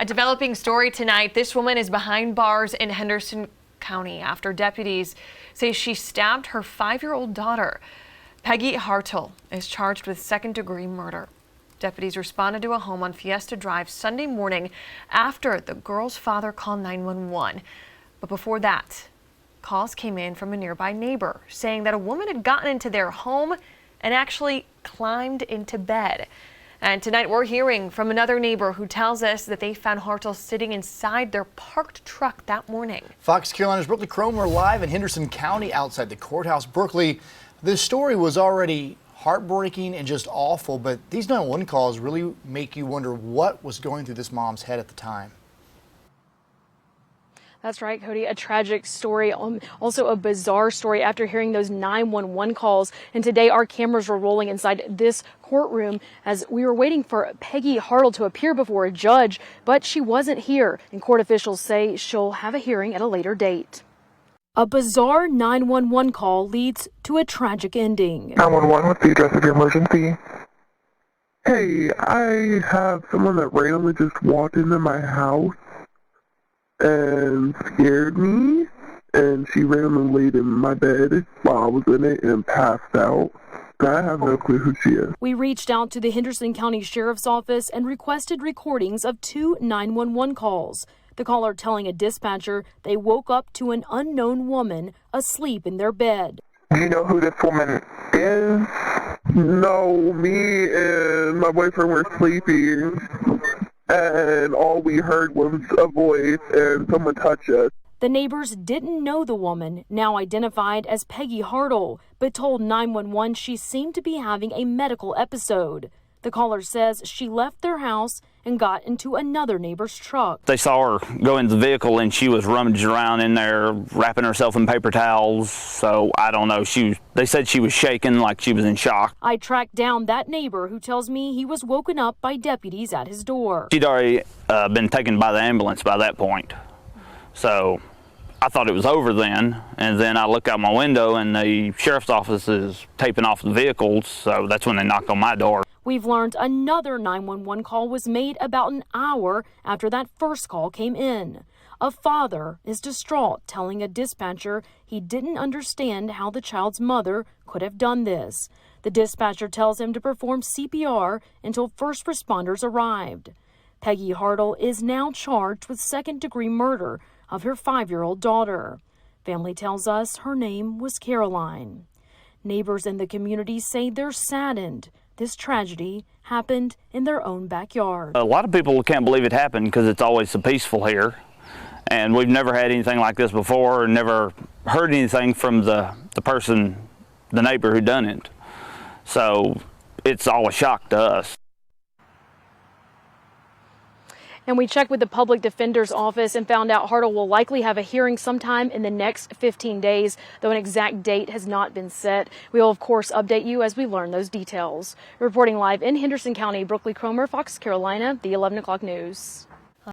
A developing story tonight. This woman is behind bars in Henderson County after deputies say she stabbed her 5-year-old daughter. Peggy Hartle is charged with second-degree murder. Deputies responded to a home on Fiesta Drive Sunday morning after the girl's father called 911. But before that, calls came in from a nearby neighbor saying that a woman had gotten into their home and actually climbed into bed. And tonight we're hearing from another neighbor who tells us that they found Hartle sitting inside their parked truck that morning. Fox Carolina's Brookley Cromer live in Henderson County outside the courthouse. Brookley, this story was already heartbreaking and just awful, but these 911 calls really make you wonder what was going through this mom's head at the time. That's right, Cody. A tragic story, also a bizarre story after hearing those 911 calls. And today our cameras were rolling inside this courtroom as we were waiting for Peggy Hartle to appear before a judge, but she wasn't here. And court officials say she'll have a hearing at a later date. A bizarre 911 call leads to a tragic ending. 911, what's the address of your emergency? Hey, I have someone that randomly just walked into my house and scared me, and she randomly laid in my bed while I was in it and passed out. I have no clue who she is. We reached out to the Henderson County Sheriff's Office and requested recordings of 2 911 calls. The caller telling a dispatcher they woke up to an unknown woman asleep in their bed. Do you know who this woman is? No, me and my boyfriend were sleeping, and all we heard was a voice and someone touched us. The neighbors didn't know the woman, now identified as Peggy Hartle, but told 911 she seemed to be having a medical episode. The caller says she left their house and got into another neighbor's truck. They saw her go into the vehicle and she was rummaging around in there, wrapping herself in paper towels. So I don't know. They said she was shaking like she was in shock. I tracked down that neighbor who tells me he was woken up by deputies at his door. She'd already been taken by the ambulance by that point. So I thought it was over then. And then I look out my window and the sheriff's office is taping off the vehicles. So that's when they knocked on my door. We've learned another 911 call was made about an hour after that first call came in. A father is distraught, telling a dispatcher he didn't understand how the child's mother could have done this. The dispatcher tells him to perform CPR until first responders arrived. Peggy Hartle is now charged with second-degree murder of her 5-year-old daughter. Family tells us her name was Caroline. Neighbors in the community say they're saddened. This tragedy happened in their own backyard. A lot of people can't believe it happened because it's always so peaceful here. And we've never had anything like this before, never heard anything from the neighbor who done it. So it's all a shock to us. And we checked with the public defender's office and found out Hartle will likely have a hearing sometime in the next 15 days, though an exact date has not been set. We will, of course, update you as we learn those details. Reporting live in Henderson County, Brookley Cromer, Fox Carolina, the 11 o'clock news.